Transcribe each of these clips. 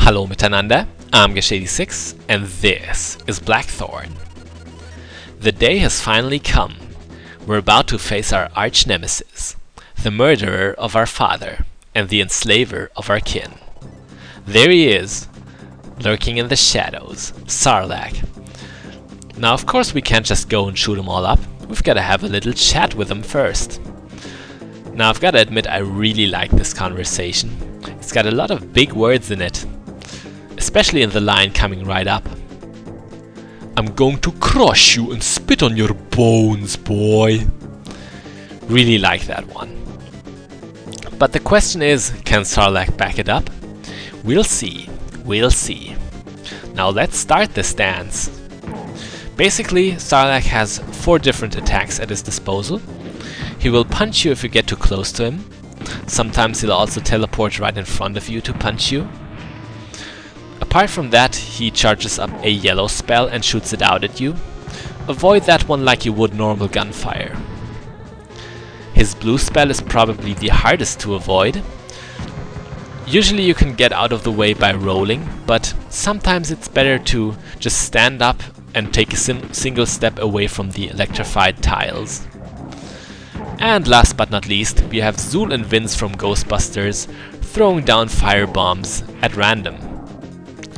Hallo miteinander, I'm Gesh86 and this is Blackthorne. The day has finally come. We're about to face our arch nemesis, the murderer of our father and the enslaver of our kin. There he is, lurking in the shadows, Sarlac. Now of course we can't just go and shoot them all up, we've gotta have a little chat with them first. Now I've gotta admit I really like this conversation. It's got a lot of big words in it. Especially in the line coming right up. I'm going to crush you and spit on your bones, boy. Really like that one. But the question is, can Sarlac back it up? We'll see. We'll see. Now let's start this dance. Basically, Sarlac has 4 different attacks at his disposal. He will punch you if you get too close to him. Sometimes he'll also teleport right in front of you to punch you. Apart from that, he charges up a yellow spell and shoots it out at you. Avoid that one like you would normal gunfire. His blue spell is probably the hardest to avoid. Usually you can get out of the way by rolling, but sometimes it's better to just stand up and take a single step away from the electrified tiles. And last but not least, we have Tuul and Vince from Ghostbusters throwing down fire bombs at random.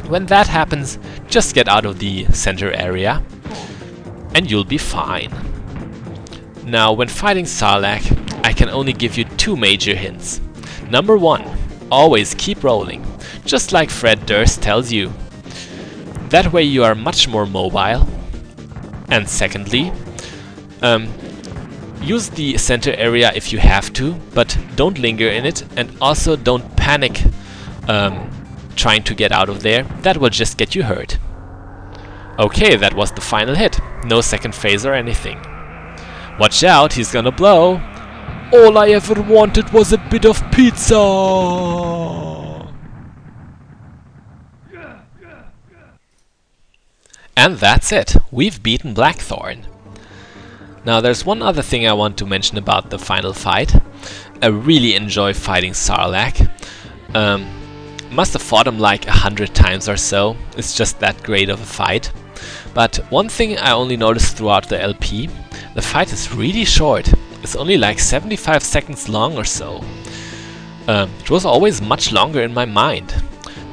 When that happens, just get out of the center area and you'll be fine. Now, when fighting Sarlac, I can only give you 2 major hints. Number 1, always keep rolling, just like Fred Durst tells you. That way you are much more mobile. And secondly, use the center area if you have to, but don't linger in it, and also don't panic trying to get out of there. That will just get you hurt. Okay, that was the final hit. No second phase or anything. Watch out, he's gonna blow. All I ever wanted was a bit of pizza. And that's it. We've beaten Blackthorne. Now there's one other thing I want to mention about the final fight. I really enjoy fighting Sarlac. Must have fought him like 100 times or so. It's just that great of a fight. But one thing I only noticed throughout the LP, the fight is really short. It's only like 75 seconds long or so. It was always much longer in my mind.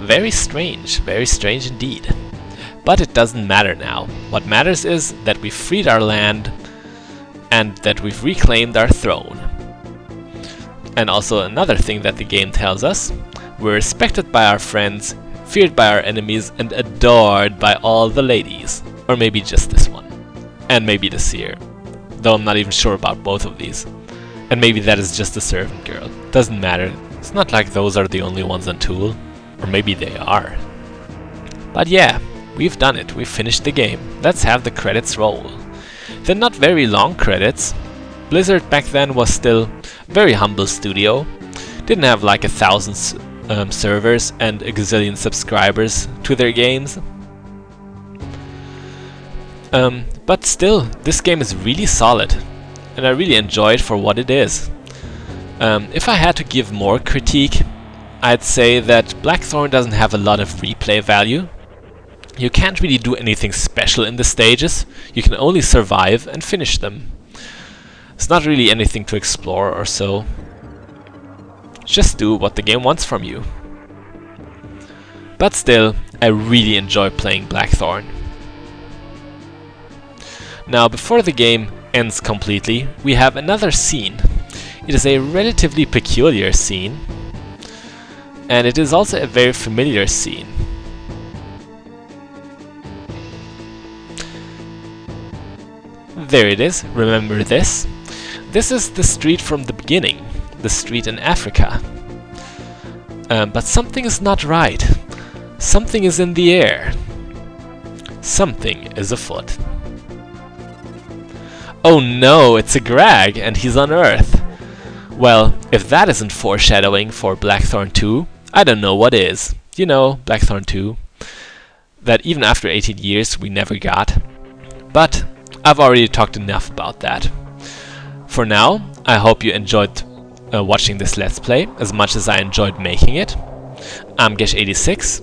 Very strange indeed. But it doesn't matter now. What matters is that we've freed our land and that we've reclaimed our throne. And also another thing that the game tells us, we're respected by our friends, feared by our enemies, and adored by all the ladies. Or maybe just this one. And maybe the seer. Though I'm not even sure about both of these. And maybe that is just a servant girl. Doesn't matter. It's not like those are the only ones on Tuul. Or maybe they are. But yeah, we've done it. We've finished the game. Let's have the credits roll. They're not very long credits. Blizzard back then was still a very humble studio. Didn't have like 1,000 servers and a gazillion subscribers to their games. But still, this game is really solid, and I really enjoy it for what it is. If I had to give more critique, I'd say that Blackthorne doesn't have a lot of replay value. You can't really do anything special in the stages, you can only survive and finish them. It's not really anything to explore or so. Just do what the game wants from you. But still, I really enjoy playing Blackthorne. Now, before the game ends completely, we have another scene. It is a relatively peculiar scene, and it is also a very familiar scene. There it is, remember this? This is the street from the beginning, the street in Africa. But something is not right. Something is in the air. Something is afoot. Oh no, it's a Grag, and he's on Earth. Well, if that isn't foreshadowing for Blackthorne 2, I don't know what is. You know, Blackthorne 2. That even after 18 years we never got. But I've already talked enough about that. For now, I hope you enjoyed watching this Let's Play as much as I enjoyed making it. I'm Gesh86,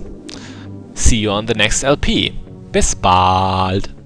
see you on the next LP. Bis bald!